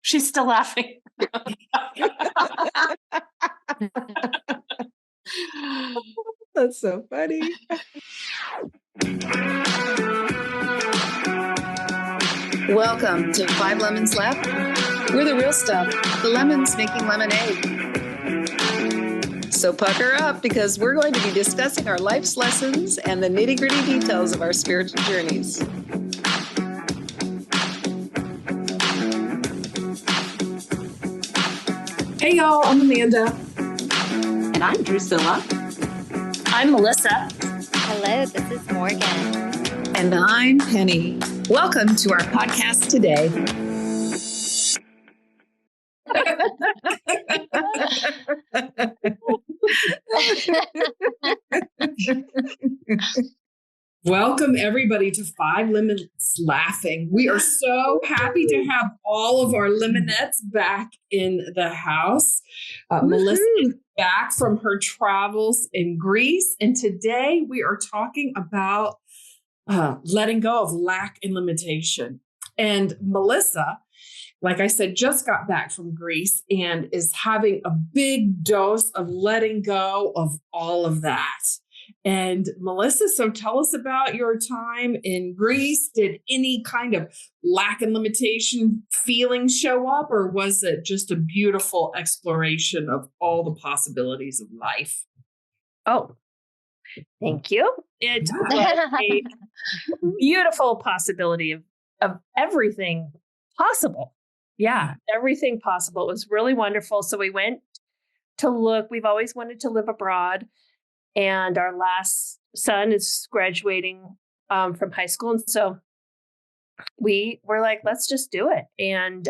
She's still laughing. That's so funny. Welcome to 5 Lemons Left. We're the real stuff, the lemons making lemonade. So pucker up, because we're going to be discussing our life's lessons and the nitty-gritty details of our spiritual journeys. Hey y'all, I'm Amanda. And I'm Drusilla. I'm Melissa. Hello, this is Morgan. And I'm Penny. Welcome to our podcast today. Welcome everybody to 5 Lemons Laughing. We are so happy to have all of our lemonettes back in the house. Melissa is back from her travels in Greece, and today we are talking about letting go of lack and limitation. And Melissa, like I said, just got back from Greece and is having a big dose of letting go of all of that. And Melissa, so tell us about your time in Greece. Did any kind of lack and limitation feelings show up, or was it just a beautiful exploration of all the possibilities of life? Oh, thank you. It was a beautiful possibility of everything possible. Yeah, everything possible. It was really wonderful. So we went to look. We've always wanted to live abroad. And our last son is graduating from high school. And so we were like, let's just do it. And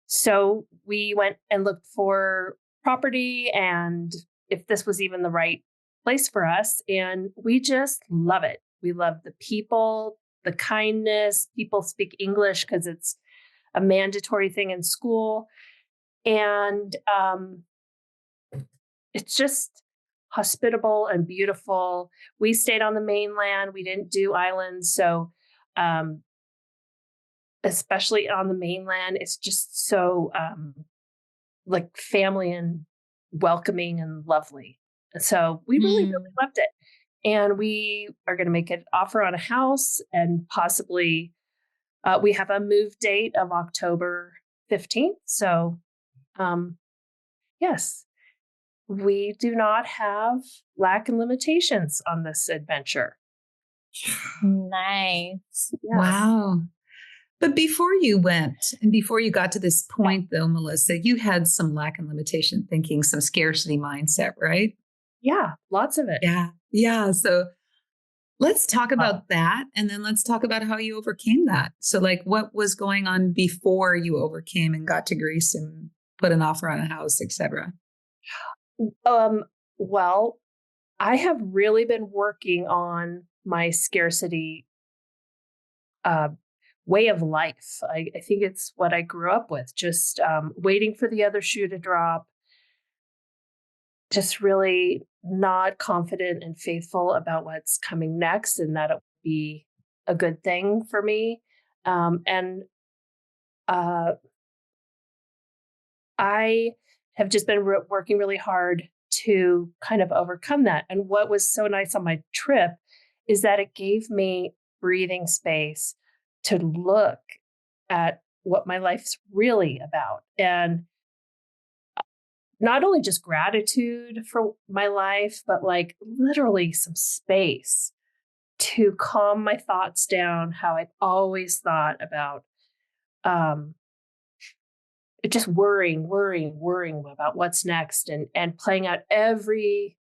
so we went and looked for property and if this was even the right place for us. And we just love it. We love the people, the kindness. People speak English because it's a mandatory thing in school. And it's just hospitable and beautiful. We stayed on the mainland. We didn't do islands. So, especially on the mainland, it's just so like family and welcoming and lovely. So we really loved it. And we are going to make an offer on a house and possibly we have a move date of October 15th. So, yes. We do not have lack and limitations on this adventure. Nice. Yes. Wow. But before you went and before you got to this point, though, Melissa, you had some lack and limitation thinking, some scarcity mindset, right? Yeah, lots of it. Yeah. Yeah. So let's talk about that. And then let's talk about how you overcame that. So like what was going on before you overcame and got to Greece and put an offer on a house, et cetera? Well, I have really been working on my scarcity way of life. I think it's what I grew up with, just waiting for the other shoe to drop, just really not confident and faithful about what's coming next and that it will be a good thing for me. And I have just been working really hard to kind of overcome that. And what was so nice on my trip is that it gave me breathing space to look at what my life's really about. And not only just gratitude for my life, but like literally some space to calm my thoughts down, how I've always thought about just worrying about what's next and playing out every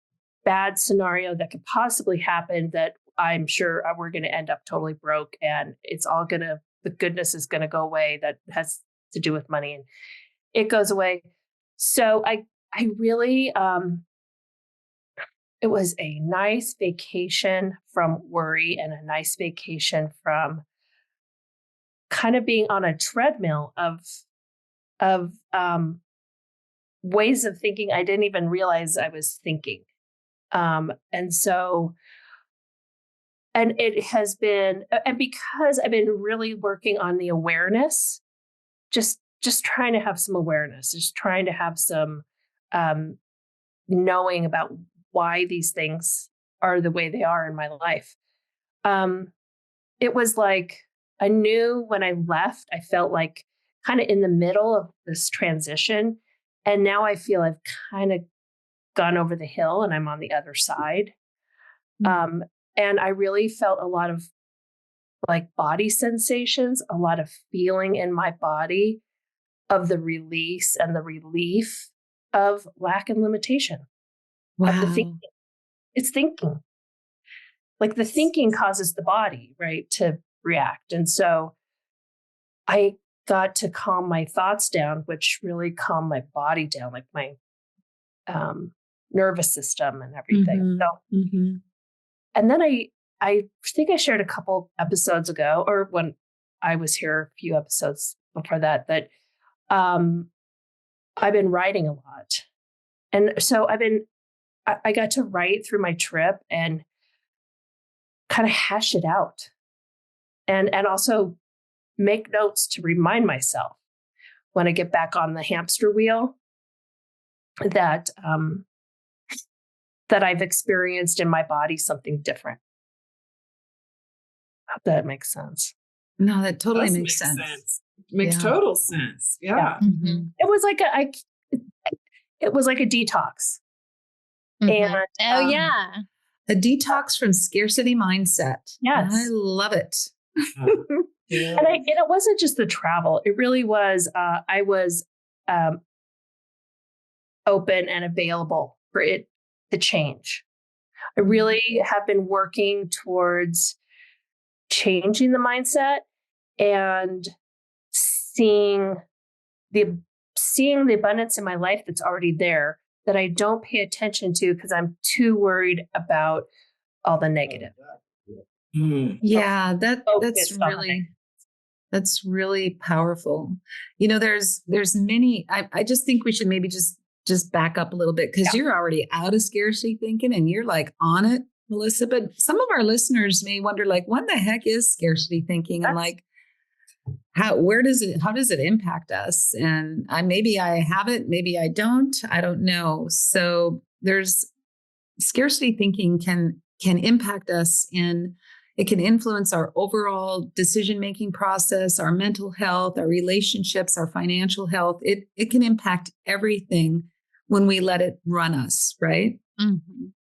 bad scenario that could possibly happen that I'm sure we're going to end up totally broke and the goodness is going to go away that has to do with money and it goes away. So I really, it was a nice vacation from worry and a nice vacation from kind of being on a treadmill of ways of thinking I didn't even realize I was thinking. And it has been, and because I've been really working on the awareness, just just trying to have some awareness, just trying to have some knowing about why these things are the way they are in my life. It was like I knew when I left, I felt like kind of in the middle of this transition. And now I feel I've kind of gone over the hill and I'm on the other side. And I really felt a lot of like body sensations, a lot of feeling in my body of the release and the relief of lack and limitation. Of the thinking. It's thinking. Like the thinking causes the body, right, to react. And so I got to calm my thoughts down, which really calmed my body down, like my nervous system and everything. So, and then I think I shared a couple episodes ago, or when I was here a few episodes before that, that I've been writing a lot. And so I got to write through my trip and kind of hash it out and also make notes to remind myself when I get back on the hamster wheel that that I've experienced in my body something different. I hope that makes sense. No, that totally makes sense. Makes total sense. Yeah. It was like it was like a detox. And a detox from scarcity mindset. Yes. I love it. And it wasn't just the travel. It really was, I was open and available for it to change. I really have been working towards changing the mindset and seeing the abundance in my life that's already there that I don't pay attention to because I'm too worried about all the negative. Yeah, that's really powerful. You know, there's many, I just think we should maybe just back up a little bit because you're already out of scarcity thinking and you're like on it, Melissa. But some of our listeners may wonder, like, what the heck is scarcity thinking? And like, how does it impact us? And maybe I have it, maybe I don't know. So there's scarcity thinking can impact us it can influence our overall decision-making process, our mental health, our relationships, our financial health. It can impact everything when we let it run us, right?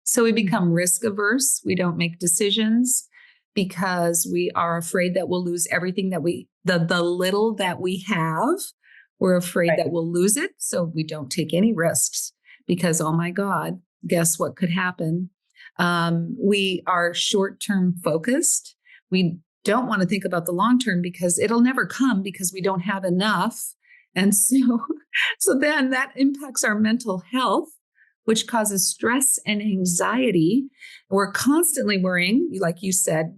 So we become risk averse. We don't make decisions because we are afraid that we'll lose everything that the little that we have. We're afraid that we'll lose it. So we don't take any risks because, oh my God, guess what could happen? We are short-term focused. We don't want to think about the long-term because it'll never come because we don't have enough. And so then that impacts our mental health, which causes stress and anxiety. We're constantly worrying, like you said,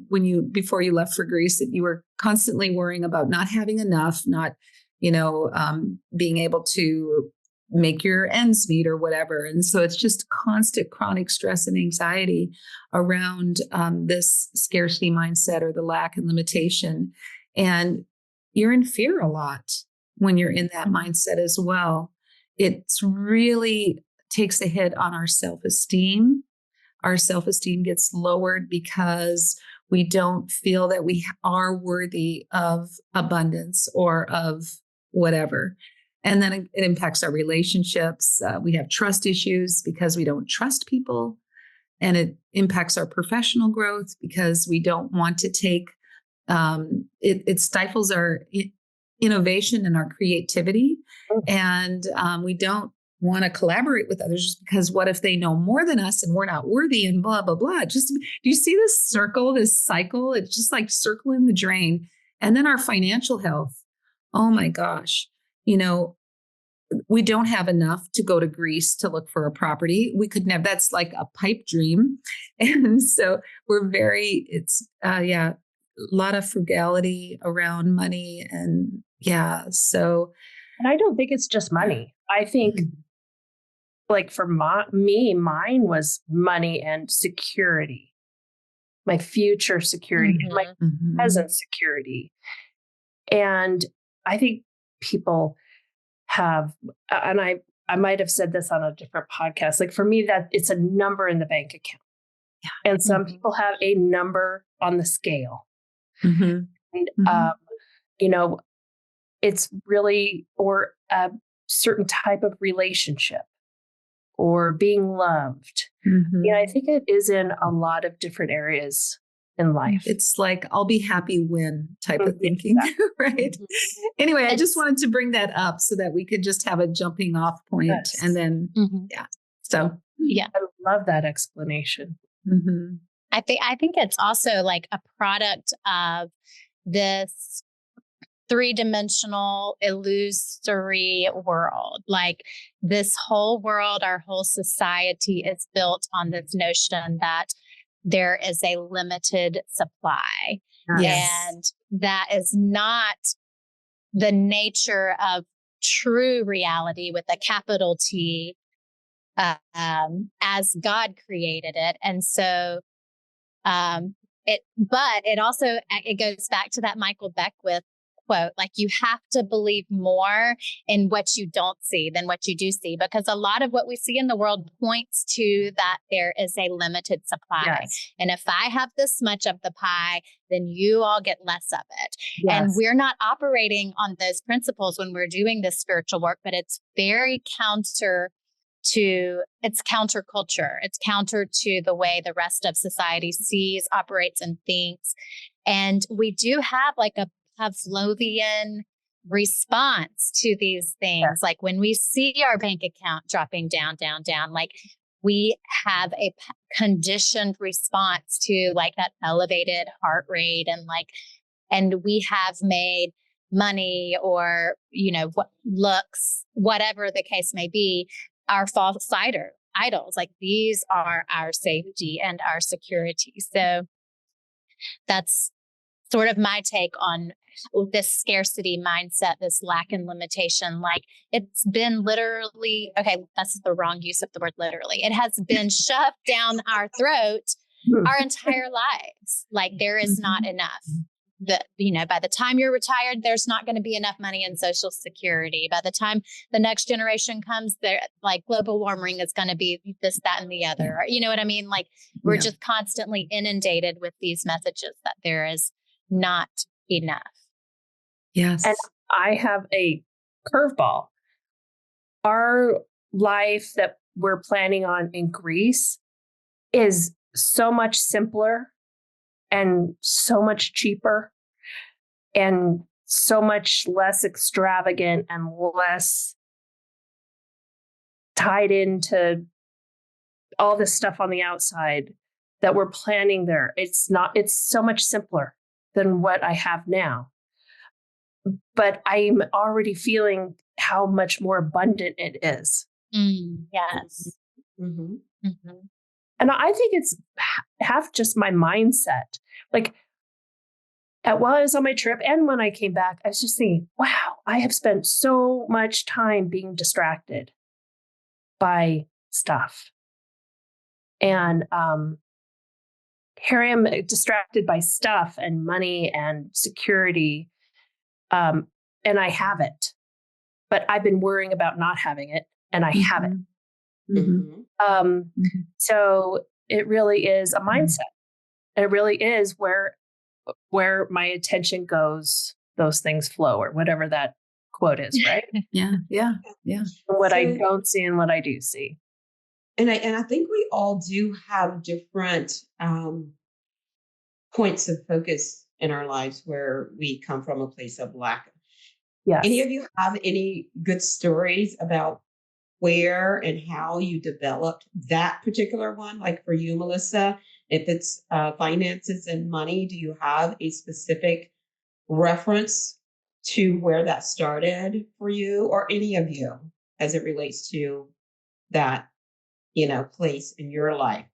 before you left for Greece, that you were constantly worrying about not having enough, not, being able to make your ends meet or whatever. And so it's just constant chronic stress and anxiety around this scarcity mindset or the lack and limitation. And you're in fear a lot when you're in that mindset as well. It's really takes a hit on our self-esteem. Our self-esteem gets lowered because we don't feel that we are worthy of abundance or of whatever. And then it impacts our relationships. We have trust issues because we don't trust people. And it impacts our professional growth because we don't want to take, it stifles our innovation and our creativity. And we don't want to collaborate with others just because what if they know more than us and we're not worthy and blah, blah, blah. Do you see this circle, this cycle? It's just like circling the drain. And then our financial health. Oh my gosh. We don't have enough to go to Greece to look for a property. We could never, that's like a pipe dream. And so it's a lot of frugality around money. And and I don't think it's just money. I think like for mine was money and security, my future security, my present security. And I think people have, and I might have said this on a different podcast. Like for me, that it's a number in the bank account. Yeah. And some people have a number on the scale. And, you know, it's really, or a certain type of relationship or being loved. Yeah, I think it is in a lot of different areas in life. It's like, I'll be happy when type of thinking, right? Anyway, I just wanted to bring that up so that we could just have a jumping off point. Yes. And then, So, I love that explanation. I think it's also like a product of this three-dimensional illusory world. Like this whole world, our whole society is built on this notion that there is a limited supply. And that is not the nature of true reality with a capital T, as God created it. And so, but it also, it goes back to that Michael Beckwith quote, like you have to believe more in what you don't see than what you do see, because a lot of what we see in the world points to that there is a limited supply. Yes. And if I have this much of the pie, then you all get less of it. Yes. And we're not operating on those principles when we're doing this spiritual work, but it's very counterculture. It's counter to the way the rest of society sees, operates, and thinks. And we do have like a Pavlovian response to these things. Yeah. Like when we see our bank account dropping down, like we have a conditioned response to like that elevated heart rate and we have made money or, what looks, whatever the case may be, our false idols. Like these are our safety and our security. So that's sort of my take on this scarcity mindset, this lack and limitation. Like it's been literally, okay, that's the wrong use of the word literally. It has been shoved down our throat our entire lives. Like there is not enough. By the time you're retired, there's not going to be enough money in Social Security. By the time the next generation comes, there like global warming is going to be this, that, and the other. Or, you know what I mean? Like we're just constantly inundated with these messages that there is not enough. Yes. And I have a curveball. Our life that we're planning on in Greece is so much simpler and so much cheaper and so much less extravagant and less tied into all this stuff on the outside that we're planning there. It's so much simpler than what I have now. But I'm already feeling how much more abundant it is. Yes. And I think it's half just my mindset. Like while I was on my trip and when I came back, I was just thinking, wow, I have spent so much time being distracted by stuff. And here I am distracted by stuff and money and security. And I have it, but I've been worrying about not having it, and I have it. So it really is a mindset. It really is where my attention goes, those things flow, or whatever that quote is, right? Yeah. What I don't see and what I do see. And I think we all do have different points of focus in our lives where we come from a place of lack. Yes. Any of you have any good stories about where and how you developed that particular one? Like for you, Melissa, if it's finances and money, do you have a specific reference to where that started for you, or any of you as it relates to that, place in your life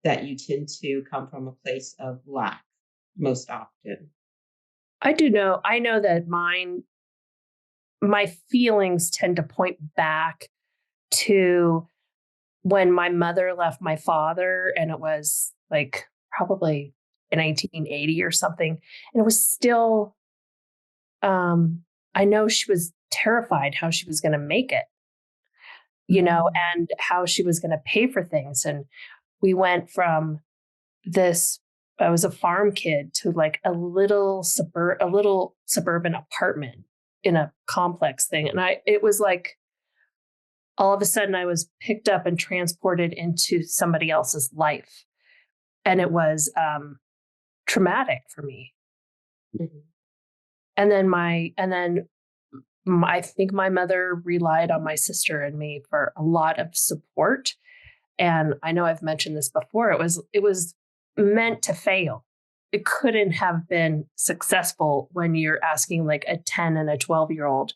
that you tend to come from a place of lack most often? I do know. I know that my feelings tend to point back to when my mother left my father, and it was like probably in 1980 or something. And it was still, I know she was terrified how she was going to make it, you know, and how she was going to pay for things. And we went from this, I was a farm kid, to like a little suburban apartment in a complex thing. And it was like, all of a sudden I was picked up and transported into somebody else's life. And it was traumatic for me. Mm-hmm. And then I think my mother relied on my sister and me for a lot of support. And I know I've mentioned this before. It was meant to fail. It couldn't have been successful when you're asking like a 10 and a 12-year-old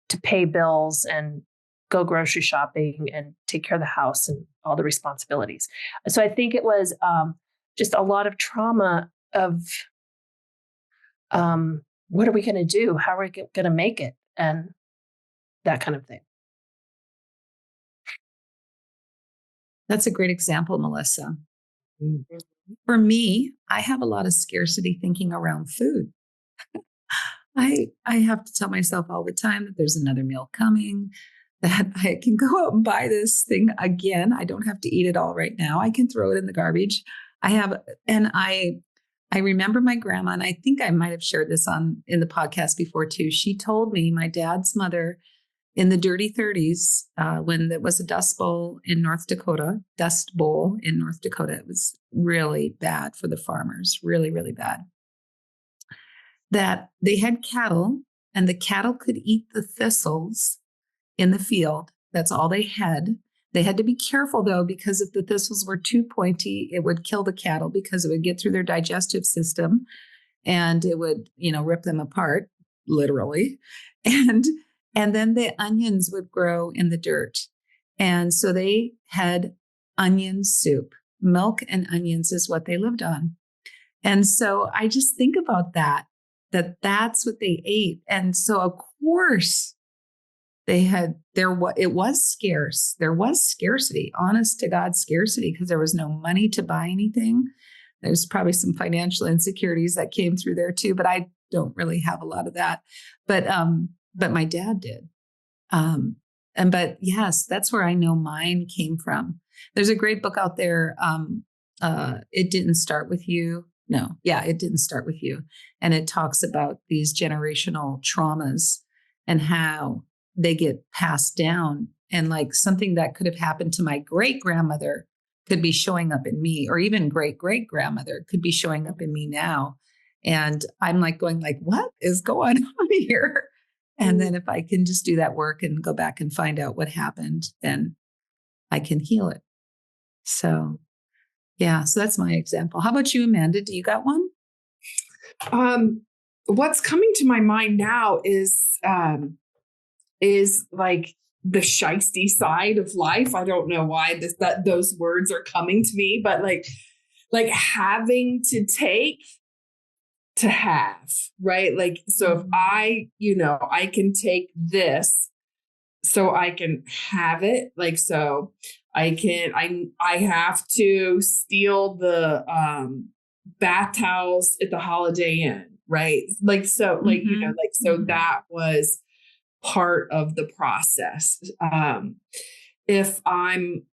to pay bills and go grocery shopping and take care of the house and all the responsibilities. So I think it was just a lot of trauma of what are we going to do? How are we going to make it? And that kind of thing. That's a great example, Melissa. Mm-hmm. For me, I have a lot of scarcity thinking around food. I have to tell myself all the time that there's another meal coming, that I can go out and buy this thing again. I don't have to eat it all right now. I can throw it in the garbage. I remember my grandma, and I think I might have shared this in the podcast before too. She told me, my dad's mother, in the dirty 30s, when there was a dust bowl in North Dakota, it was really bad for the farmers, really, really bad. That they had cattle, and the cattle could eat the thistles in the field. That's all they had. They had to be careful, though, because if the thistles were too pointy, it would kill the cattle because it would get through their digestive system and it would, rip them apart, literally. And then the onions would grow in the dirt. And so they had onion soup. Milk and onions is what they lived on. And so I just think about that's what they ate. And so, of course, it was scarce. There was scarcity, honest to God scarcity, because there was no money to buy anything. There's probably some financial insecurities that came through there too, but I don't really have a lot of that. But my dad did. But yes, that's where I know mine came from. There's a great book out there. It Didn't Start With You. No. Yeah, It Didn't Start With You. And it talks about these generational traumas and how they get passed down, and like something that could have happened to my great grandmother could be showing up in me, or even great great grandmother could be showing up in me now. And I'm like going like, what is going on here? And then if I can just do that work and go back and find out what happened, then I can heal it. So yeah, so that's my example. How about you, Amanda? Do you got one? What's coming to my mind now is like the shisty side of life. I don't know why those words are coming to me, but like having to take to have, right? Like, so if I can take this so I can have it, like, so I have to steal the bath towels at the Holiday Inn, right? Like, so like, so that was part of the process. If I'm,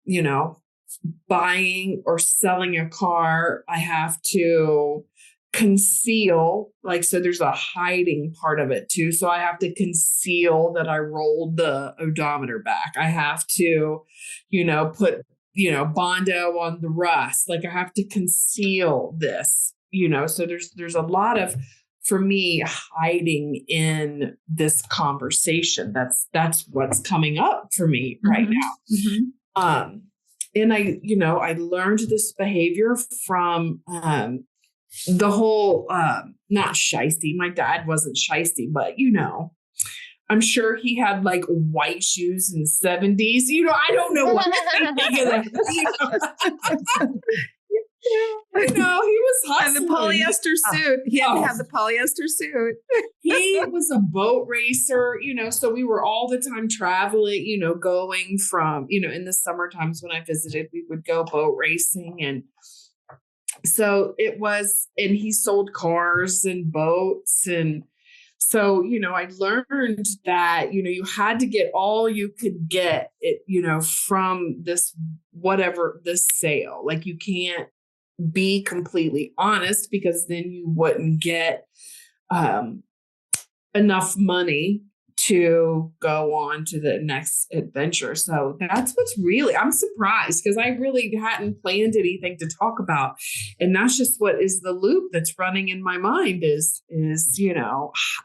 buying or selling a car, I have to conceal, like, so there's a hiding part of it too. So I have to conceal that I rolled the odometer back. I have to, put, Bondo on the rust. Like, I have to conceal this, so there's a lot of, for me, hiding in this conversation. That's what's coming up for me right now. And I learned this behavior from the whole not shysty. My dad wasn't shysty, but I'm sure he had like white shoes in the 70s. I don't know what I'm thinking of that. I know, he was hustling. And the polyester suit. He had to have the polyester suit. He was a boat racer, so we were all the time traveling, going from, in the summer times when I visited, we would go boat racing. And so it was, and he sold cars and boats. And So, I learned that, you had to get all you could get it, from this, whatever this sale. Like you can't be completely honest because then you wouldn't get enough money to go on to the next adventure. So that's what's really, I'm surprised because I really hadn't planned anything to talk about. And that's just what is the loop that's running in my mind is,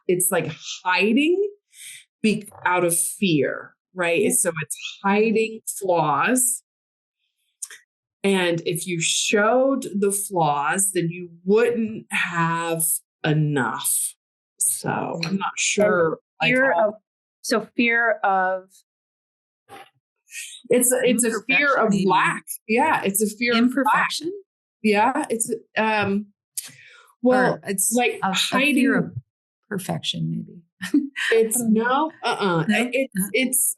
it's like hiding out of fear, right? So it's hiding flaws. And if you showed the flaws, then you wouldn't have enough. So I'm not sure. Fear of it's a fear of maybe. lack. Yeah, it's a fear imperfection. Of lack. Yeah, it's it's like a hiding fear of perfection. Maybe it's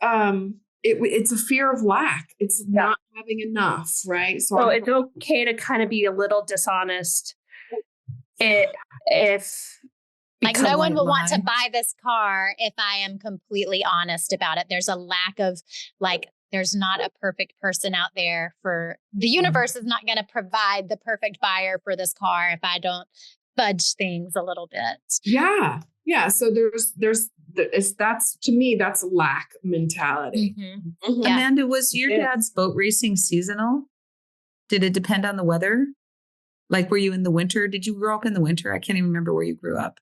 it's a fear of lack. It's not having enough, right? So it's okay to kind of be a little dishonest if like no one will want to buy this car if I am completely honest about it. There's a lack of there's not a perfect person out there for the universe is not going to provide the perfect buyer for this car if I don't fudge things a little bit. Yeah. Yeah. So that's to me, that's lack mentality. Mm-hmm. Mm-hmm. Amanda, was your dad's boat racing seasonal? Did it depend on the weather? Like, were you in the winter? Did you grow up in the winter? I can't even remember where you grew up.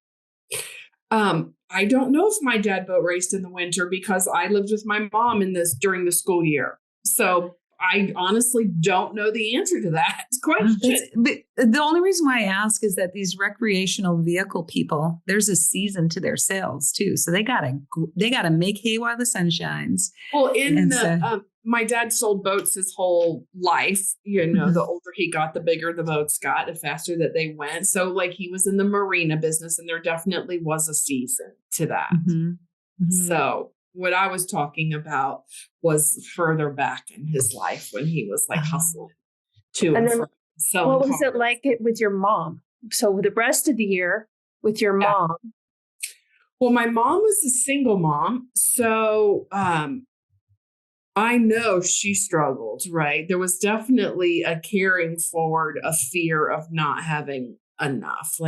I don't know if my dad boat raced in the winter because I lived with my mom during the school year. So I honestly don't know the answer to that question. But the only reason why I ask is that these recreational vehicle people, there's a season to their sales too. So they gotta make hay while the sun shines. Well, my dad sold boats his whole life. The older he got, the bigger the boats got, the faster that they went. So he was in the marina business and there definitely was a season to that. Mm-hmm. Mm-hmm. So what I was talking about was further back in his life when he was hustling to and from selling what was cars. it like with your mom? So the rest of the year with your mom? Well, my mom was a single mom. So I know she struggled, right? There was definitely a carrying forward a fear of not having enough.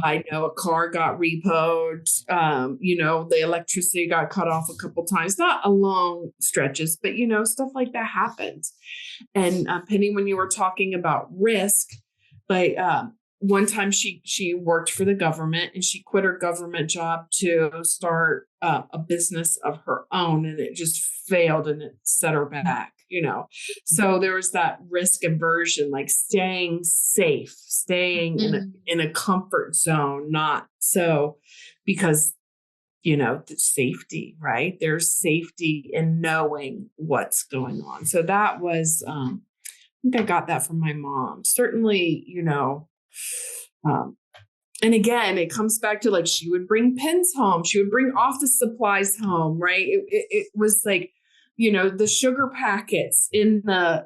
I know a car got repoed, the electricity got cut off a couple times, not a long stretches, but stuff like that happened. And Penny, when you were talking about risk, one time she worked for the government and she quit her government job to start a business of her own, and it just failed and it set her back, So there was that risk aversion, staying safe, staying in a comfort zone, not so because the safety, right? There's safety in knowing what's going on. So that was I think I got that from my mom. Certainly, and again, it comes back to she would bring pens home. She would bring office supplies home, right? It was the sugar packets in the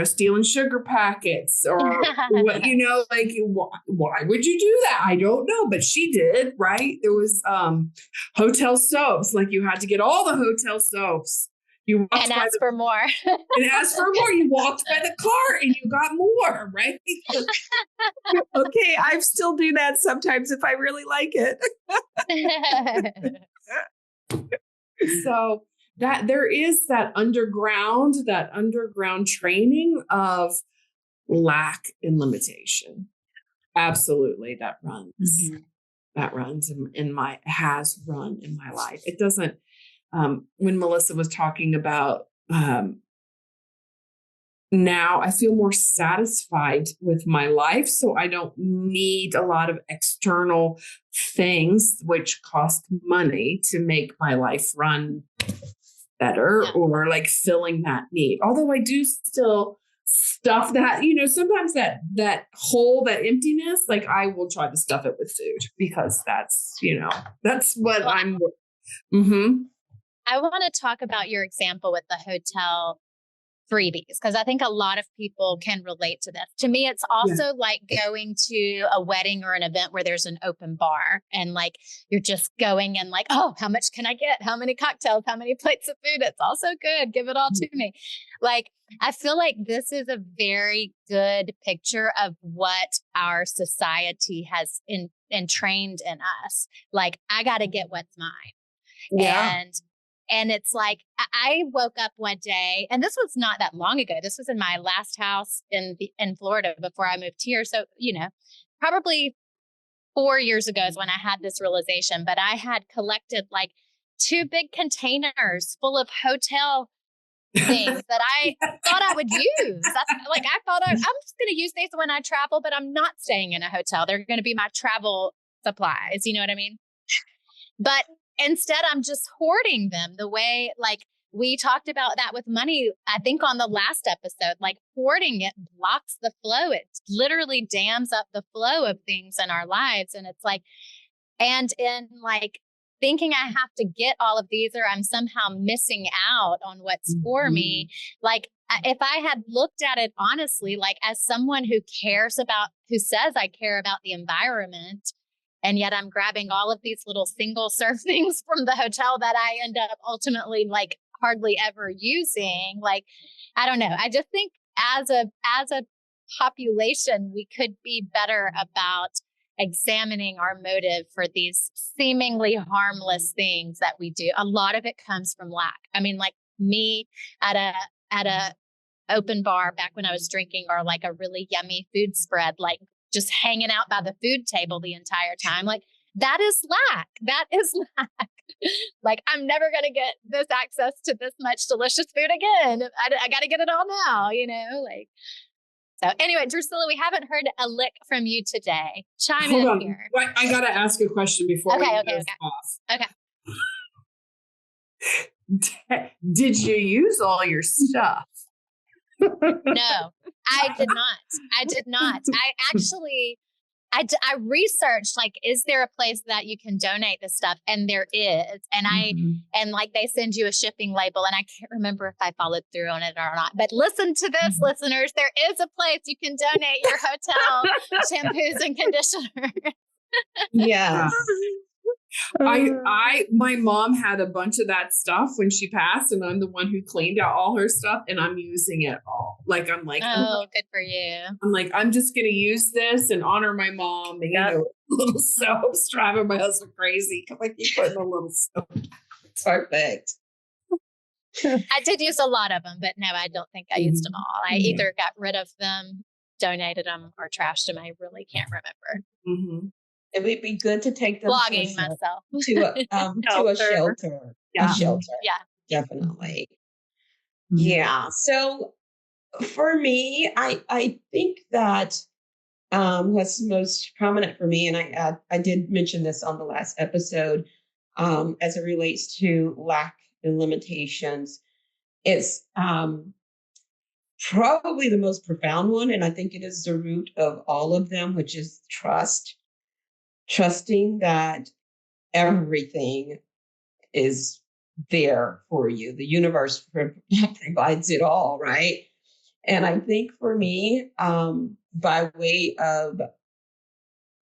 stealing sugar packets or what, why would you do that? I don't know, but she did, right? There was hotel soaps. You had to get all the hotel soaps. You walked and ask for more. And ask for more. You walked by the car and you got more, right? Okay, I still do that sometimes if I really like it. So that there is that underground training of lack and limitation. Absolutely, that runs. That runs has run in my life. It doesn't. When Melissa was talking about now, I feel more satisfied with my life. So I don't need a lot of external things which cost money to make my life run better or filling that need. Although I do still stuff that, sometimes that hole, that emptiness, I will try to stuff it with food because that's what I'm. Mm-hmm. I want to talk about your example with the hotel freebies, because I think a lot of people can relate to this. To me, it's also like going to a wedding or an event where there's an open bar and like you're just going and like, oh, how much can I get? How many cocktails? How many plates of food? It's all so good. Give it all to me. Like, I feel like this is a very good picture of what our society has entrained in us. Like, I got to get what's mine. Yeah. And it's like, I woke up one day, and this was not that long ago. This was in my last house in Florida before I moved here. So, probably 4 years ago is when I had this realization, but I had collected like 2 big containers full of hotel things that I thought I would use. I thought I'm just going to use these when I travel, but I'm not staying in a hotel. They're going to be my travel supplies. You know what I mean? But instead, I'm just hoarding them the way, like, we talked about that with money, I think on the last episode. Like, hoarding it blocks the flow. It literally dams up the flow of things in our lives. And it's like, and in like thinking I have to get all of these or I'm somehow missing out on what's for me. Like, if I had looked at it honestly, like as someone who says I care about the environment, and yet I'm grabbing all of these little single serve things from the hotel that I end up ultimately like hardly ever using. Like, I don't know. I just think as a population, we could be better about examining our motive for these seemingly harmless things that we do. A lot of it comes from lack. I mean, like me at a open bar back when I was drinking, or like a really yummy food spread, like just hanging out by the food table the entire time. Like, that is lack. That is lack. Like, I'm never going to get this access to this much delicious food again. I got to get it all now, like. So anyway, Drusilla, we haven't heard a lick from you today. Chime Hold in on. here. I got to ask a question before we go off. Okay. Did you use all your stuff? No, I did not. I actually, I researched, like, is there a place that you can donate this stuff? And there is. And and like they send you a shipping label, and I can't remember if I followed through on it or not, but listen to this, listeners, there is a place you can donate your hotel shampoos and conditioners. Yes. My mom had a bunch of that stuff when she passed, and I'm the one who cleaned out all her stuff, and I'm using it all. Like, oh, good for you. I'm like, I'm just going to use this and honor my mom. And, little soaps driving my husband crazy. Like, you put in a little soap. Perfect. I did use a lot of them, but no, I don't think I used them all. I either got rid of them, donated them, or trashed them. I really can't remember. It would be good to take them blogging myself to a shelter. Yeah. A shelter. Yeah. Definitely. Yeah. So for me, I think that what's most prominent for me, and I did mention this on the last episode, as it relates to lack and limitations, it's probably the most profound one, and I think it is the root of all of them, which is trust. Trusting that everything is there for you. The universe provides it all, right? And I think for me, by way of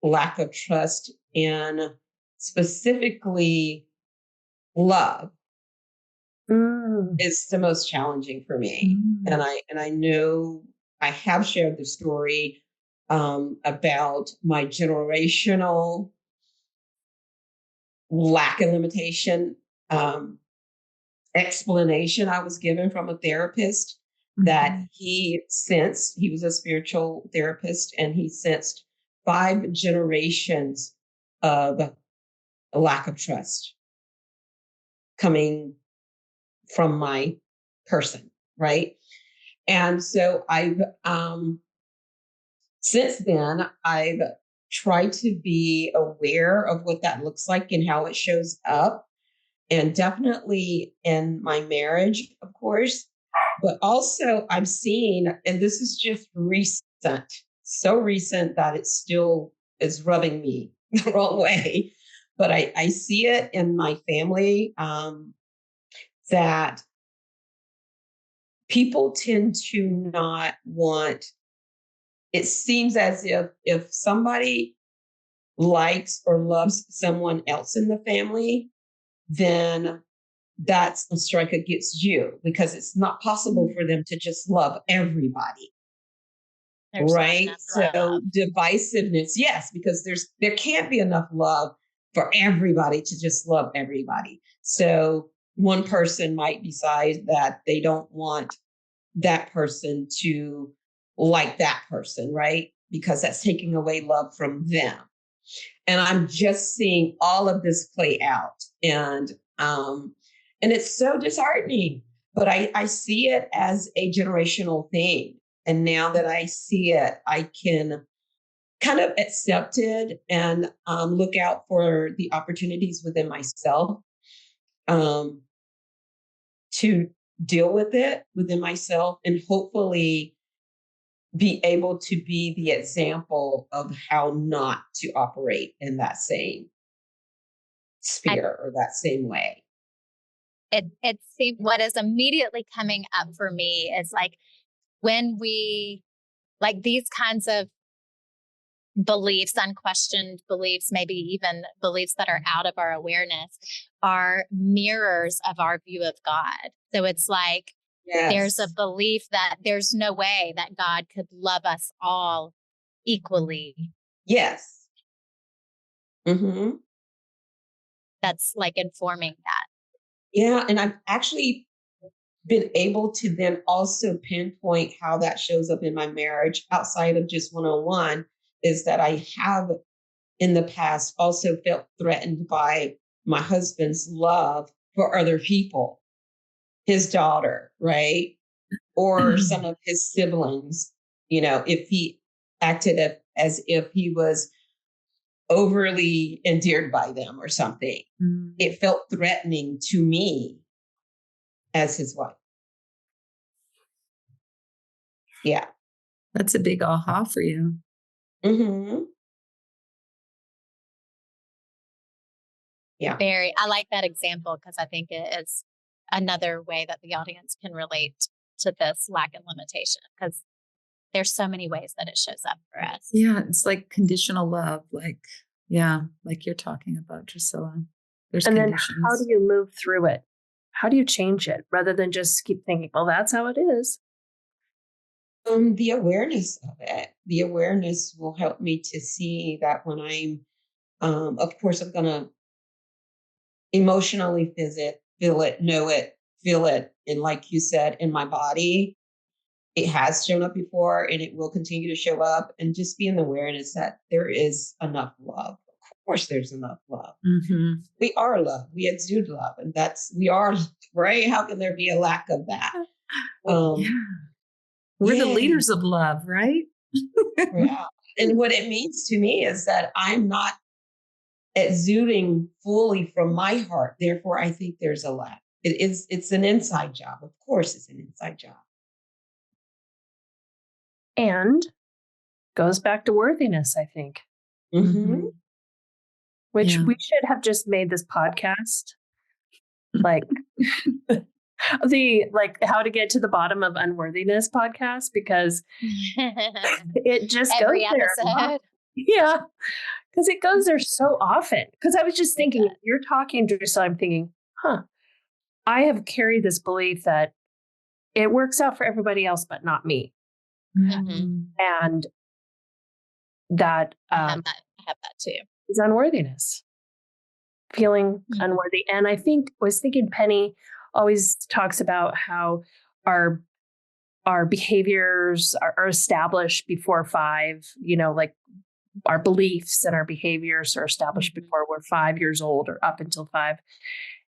lack of trust in specifically love, is the most challenging for me. And I know I have shared the story about my generational lack and limitation explanation I was given from a therapist that he was a spiritual therapist, and he sensed 5 generations of a lack of trust coming from my person, right? And so since then, I've tried to be aware of what that looks like and how it shows up. And definitely in my marriage, of course, but also I'm seeing, and this is just recent, so recent that it still is rubbing me the wrong way. But I see it in my family, that people tend to not want, it seems as if somebody likes or loves someone else in the family, then that's a strike against you, because it's not possible for them to just love everybody. There's not Right? enough So love. divisiveness, yes, because there can't be enough love for everybody to just love everybody. So one person might decide that they don't want that person to like that person, right? Because that's taking away love from them. And I'm just seeing all of this play out. And it's so disheartening. But I see it as a generational thing. And now that I see it, I can kind of accept it and look out for the opportunities within myself um, to deal with it within myself, and hopefully be able to be the example of how not to operate in that same sphere or that same way. It seems what is immediately coming up for me is like when we like these kinds of beliefs, unquestioned beliefs, maybe even beliefs that are out of our awareness, are mirrors of our view of God. So it's like there's a belief that there's no way that God could love us all equally. Yes. Mm-hmm. That's like informing that. Yeah. And I've actually been able to then also pinpoint how that shows up in my marriage outside of just one-on-one, is that I have in the past also felt threatened by my husband's love for other people, his daughter, right? Or some of his siblings, if he acted as if he was overly endeared by them or something. It felt threatening to me as his wife. Yeah. That's a big aha for you. Mm-hmm. Yeah. I like that example because I think it is another way that the audience can relate to this lack and limitation, because there's so many ways that it shows up for us. Yeah, it's like conditional love, like you're talking about, Drusilla. There's and conditions. Then how do you move through it? How do you change it rather than just keep thinking, well, that's how it is? The awareness of it. The awareness will help me to see that when I'm, of course, I'm going to emotionally feel it, know it, feel it. And like you said, in my body, it has shown up before and it will continue to show up, and just be in the awareness that there is enough love. Of course, there's enough love. Mm-hmm. We are love. We exude love, and we are, right? How can there be a lack of that? We're the leaders of love, right? Yeah. And what it means to me is that I'm not exuding fully from my heart. Therefore, I think there's a lack. It's an inside job. Of course, it's an inside job. And goes back to worthiness, I think. Mm-hmm. Which we should have just made this podcast like how to get to the bottom of unworthiness podcast, because it just every goes episode. There. Yeah. Because it goes there so often. Because I was just thinking, you're talking to yourself, I'm thinking, I have carried this belief that it works out for everybody else, but not me. Mm-hmm. And that I have that too. Is unworthiness, feeling unworthy. And I was thinking Penny always talks about how our behaviors are established before 5, like our beliefs and our behaviors are established before we're 5 years old or up until 5.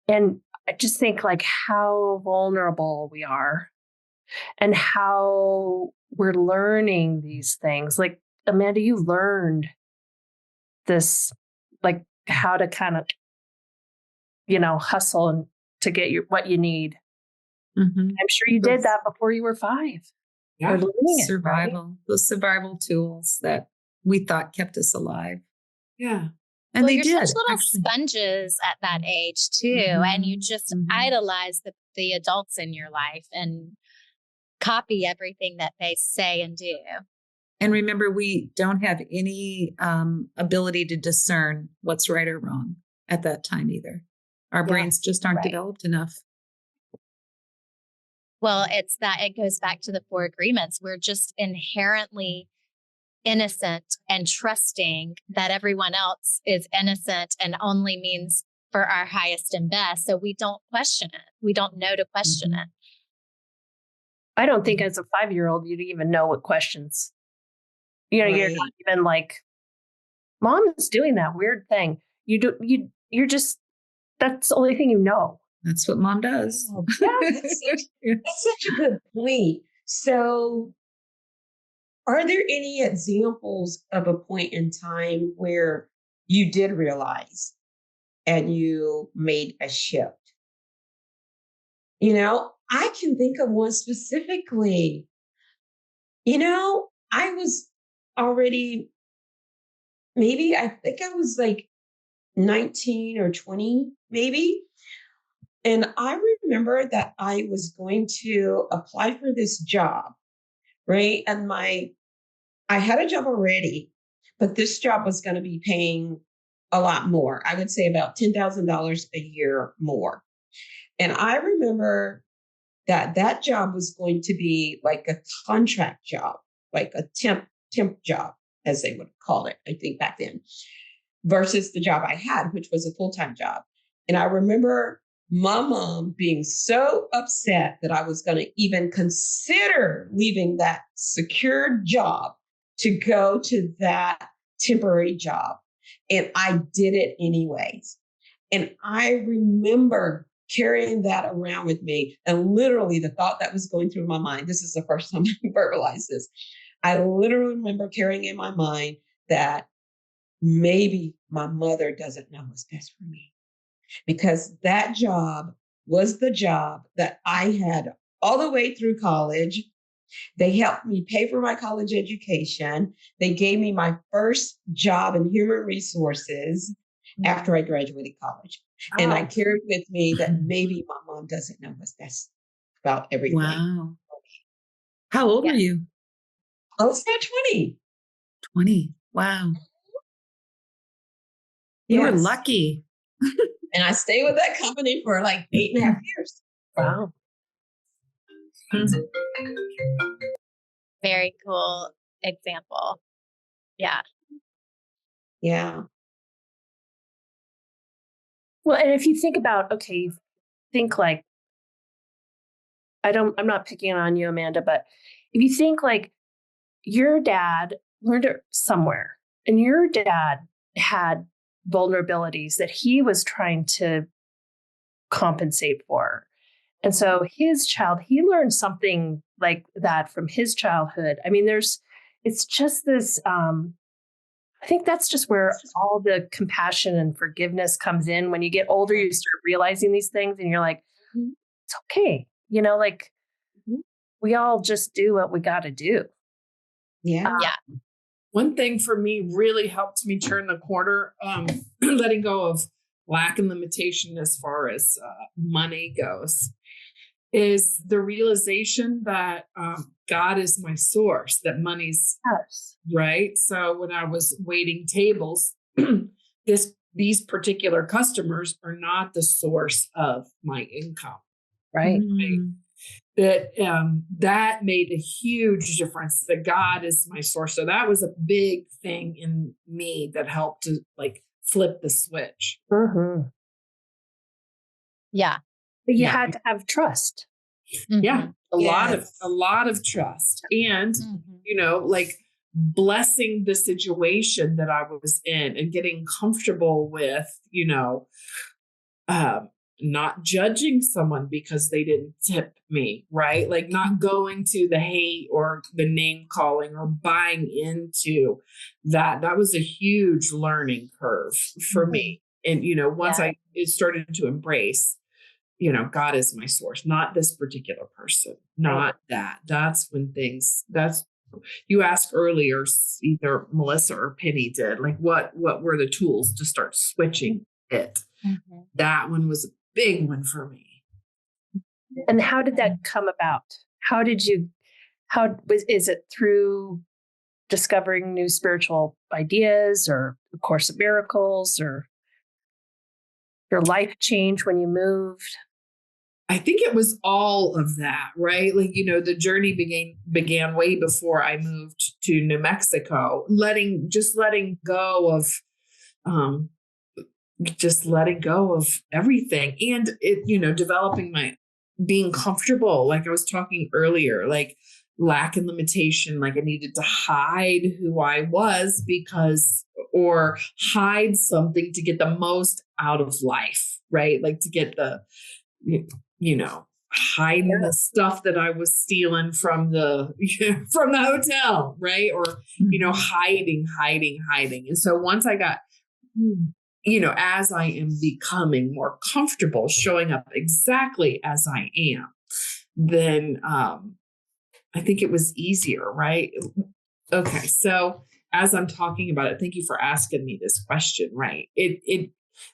And I just think like how vulnerable we are and how we're learning these things. Like, Amanda, you learned this, like how to kind of, hustle and to get what you need. Mm-hmm. I'm sure you did that before you were 5. Yeah. Survival, right? Those survival tools that we thought kept us alive. Yeah. And they you're did, such little actually. sponges at that age too. And you just idolize the adults in your life. And copy everything that they say and do. And remember, we don't have any ability to discern what's right or wrong at that time either. Our brains just aren't developed enough. Well, it's that it goes back to the 4 agreements. We're just inherently innocent and trusting that everyone else is innocent and only means for our highest and best. So we don't question it. We don't know to question it. I don't think as a 5-year-old, you'd even know what questions. You're not even like, Mom is doing that weird thing. You're just, that's the only thing you know. That's what Mom does. Oh, that's such a good point. So are there any examples of a point in time where you did realize and you made a shift? I can think of one specifically. I was already, maybe I think I was like 19 or 20, maybe. And I remember that I was going to apply for this job, right? And I had a job already, but this job was going to be paying a lot more. I would say about $10,000 a year more. And I remember that job was going to be like a contract job, like a temp job, as they would call it, I think back then, versus the job I had, which was a full-time job. And I remember my mom being so upset that I was going to even consider leaving that secured job to go to that temporary job. And I did it anyways. And I remember carrying that around with me. And literally the thought that was going through my mind, this is the first time I verbalized this. I literally remember carrying in my mind that maybe my mother doesn't know what's best for me. Because that job was the job that I had all the way through college. They helped me pay for my college education. They gave me my first job in human resources after I graduated college. Oh. And I carried with me that maybe my mom doesn't know what's best about everything. Wow. How old were you? I was about 20. 20. Wow. You were lucky. And I stayed with that company for like 8.5 years. Wow. Very cool example. Yeah. Yeah. Well, and if you think about, think like, I'm not picking on you, Amanda, but if you think like your dad learned it somewhere and your dad had vulnerabilities that he was trying to compensate for. And so he learned something like that from his childhood. I mean, it's just this, I think that's just where all the compassion and forgiveness comes in. When you get older, you start realizing these things and you're like, it's okay. We all just do what we got to do. Yeah. One thing for me really helped me turn the corner, letting go of lack and limitation as far as money goes, is the realization that God is my source, that money's right. So when I was waiting tables, these particular customers are not the source of my income. Right. That made a huge difference, that God is my source. So that was a big thing in me that helped to like flip the switch. Mm-hmm. Yeah. But you had to have trust. Mm-hmm. Yeah. A lot of trust. And, like blessing the situation that I was in and getting comfortable with, not judging someone because they didn't tip me, right? Like not going to the hate or the name calling or buying into that. That was a huge learning curve for me. And, once I started to embrace, God is my source, not this particular person, not that. That's when you asked earlier, either Melissa or Penny did, like what were the tools to start switching it? Mm-hmm. That one was a big one for me. And how did that come about? how is it through discovering new spiritual ideas or A Course of Miracles or your life change when you moved? I think it was all of that, right? Like, the journey began way before I moved to New Mexico, letting go of, just letting go of everything. And it, developing being comfortable. Like I was talking earlier, like lack and limitation, like I needed to hide who I was or hide something to get the most out of life, right? Like to get hiding the stuff that I was stealing from the from the hotel, right? Or hiding. And so once I got, as I am becoming more comfortable showing up exactly as I am, then I think it was easier, right? Okay, so as I'm talking about it, thank you for asking me this question, right?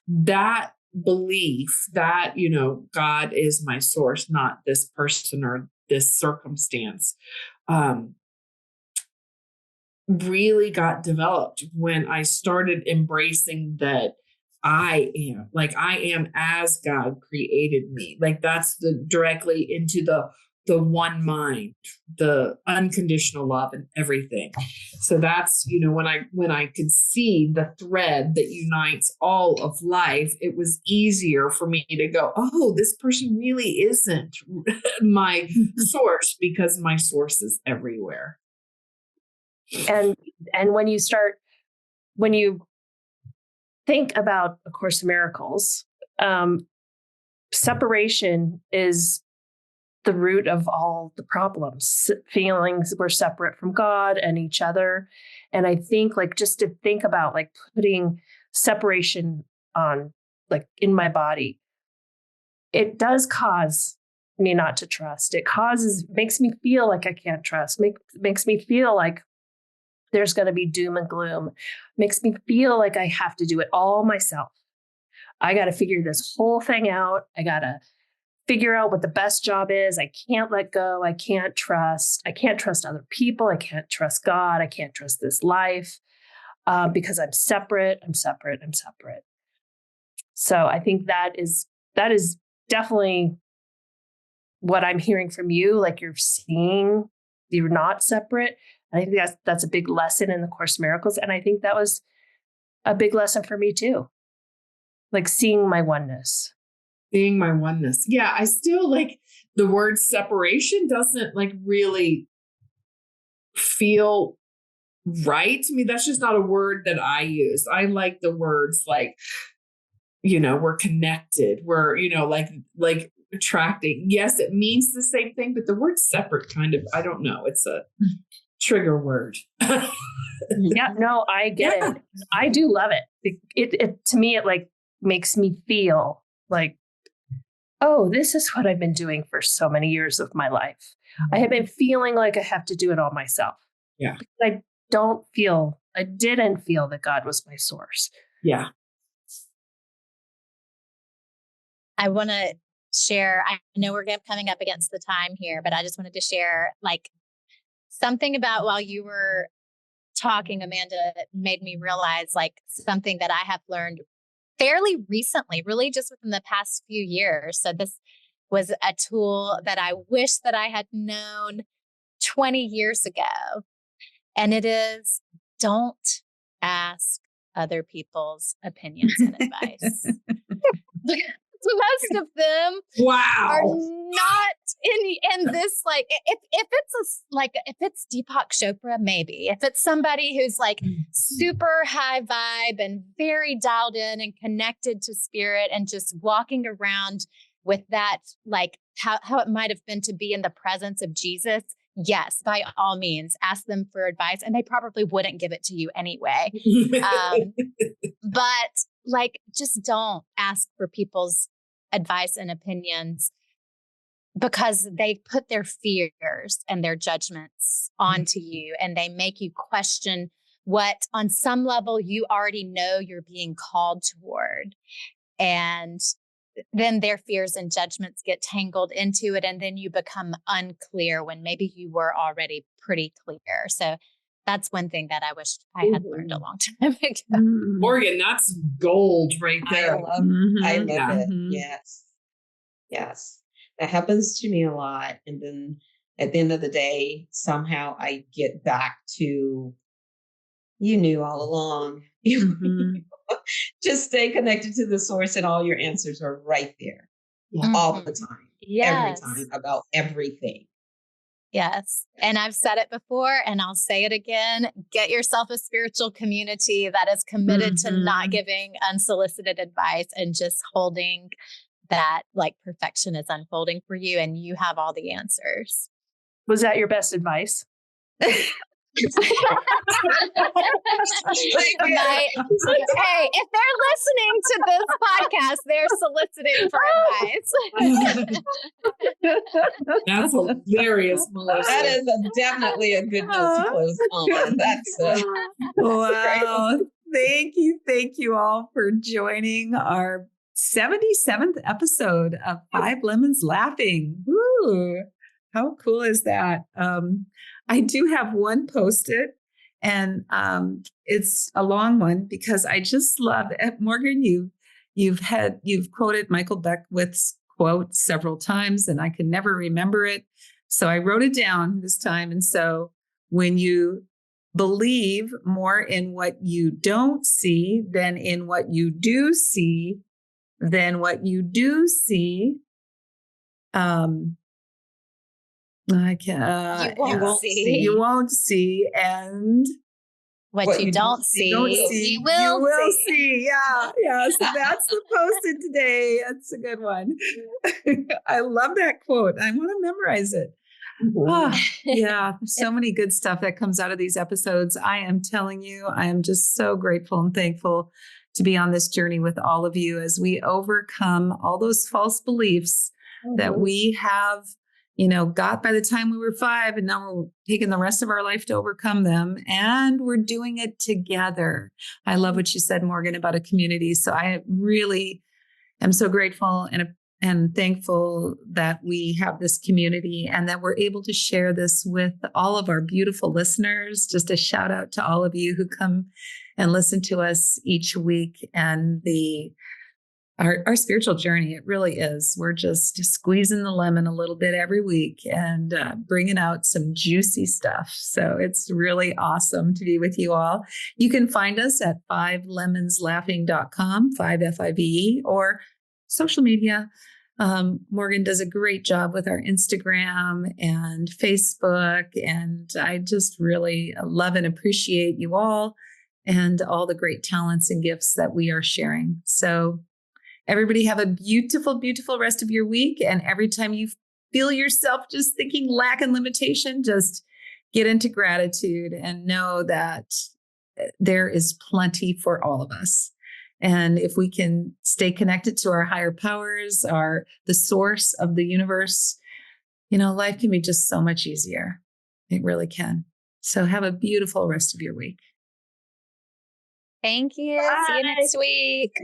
That belief that, God is my source, not this person or this circumstance, really got developed when I started embracing that I am as God created me. Like that's directly into the one mind, the unconditional love and everything. So that's, when I could see the thread that unites all of life, it was easier for me to go, oh, this person really isn't my source, because my source is everywhere. And when you think about A Course in Miracles, separation is the root of all the problems. Feelings we're separate from God and each other. And I think just to think about putting separation on in my body, it does cause me not to trust. Makes me feel like I can't trust, makes me feel like there's going to be doom and gloom, makes me feel like I have to do it all myself. I got to figure this whole thing out. I got to figure out what the best job is. I can't let go. I can't trust other people. I can't trust God. I can't trust this life because I'm separate. So I think that is definitely what I'm hearing from you. Like you're seeing you're not separate. I think that's a big lesson in the Course of Miracles. And I think that was a big lesson for me too. Like seeing my oneness. Yeah. I still the word separation doesn't really feel right to me. That's just not a word that I use. I like the words we're connected. We're, like attracting. Yes, it means the same thing, but the word separate kind of, I don't know. It's a trigger word. Yeah, no, I get it. I do love it. It to me, it makes me feel like, oh, this is what I've been doing for so many years of my life. I have been feeling like I have to do it all myself. Yeah. I didn't feel that God was my source. Yeah. I want to share, I know we're coming up against the time here, but I just wanted to share something about while you were talking, Amanda, made me realize something that I have learned fairly recently, really just within the past few years. So this was a tool that I wish that I had known 20 years ago. And it is, don't ask other people's opinions and advice. Most of them are not in this if it's Deepak Chopra, maybe if it's somebody who's super high vibe and very dialed in and connected to spirit and just walking around with that how it might have been to be in the presence of Jesus. Yes, by all means, ask them for advice, and they probably wouldn't give it to you anyway. But just don't ask for people's advice and opinions because they put their fears and their judgments onto you, and they make you question what on some level you already know you're being called toward. And then their fears and judgments get tangled into it. And then you become unclear when maybe you were already pretty clear. So that's one thing that I wish I had learned a long time ago. Morgan, that's gold right there. I love it. Yes. Yes. That happens to me a lot. And then at the end of the day, somehow I get back to, you knew all along. Just stay connected to the source and all your answers are right there all the time. Yes. Every time about everything. Yes. And I've said it before and I'll say it again. Get yourself a spiritual community that is committed to not giving unsolicited advice and just holding that like perfection is unfolding for you and you have all the answers. Was that your best advice? Hey, if they're listening to this podcast, they're soliciting for advice. That's hilarious, Melissa. That is definitely a good note to close on. That's wow. Thank you all for joining our 77th episode of 5 Lemons Laughing. Ooh, how cool is that? I do have one Post-it, and it's a long one because I just love it. Morgan, you've quoted Michael Beckwith's quote several times, and I can never remember it. So I wrote it down this time. And so when you believe more in what you don't see than in what you do see, then what you do see, you won't see, and what you don't see, you will see. Yeah. So that's the Post-it today. That's a good one. I love that quote. I want to memorize it. Yeah, so many good stuff that comes out of these episodes. I am telling you, I am just so grateful and thankful to be on this journey with all of you as we overcome all those false beliefs that we have, got by the time we were 5, and now we're taking the rest of our life to overcome them. And we're doing it together. I love what you said, Morgan, about a community. So I really am so grateful and thankful that we have this community and that we're able to share this with all of our beautiful listeners. Just a shout out to all of you who come and listen to us each week, and our spiritual journey. It really is. We're just squeezing the lemon a little bit every week and bringing out some juicy stuff. So it's really awesome to be with you all. You can find us at 5lemonslaughing.com, 5FIVE, or social media. Morgan does a great job with our Instagram and Facebook. And I just really love and appreciate you all and all the great talents and gifts that we are sharing. So everybody have a beautiful, beautiful rest of your week. And every time you feel yourself just thinking lack and limitation, just get into gratitude and know that there is plenty for all of us. And if we can stay connected to our higher powers, the source of the universe, life can be just so much easier. It really can. So have a beautiful rest of your week. Thank you. Bye. See you next week.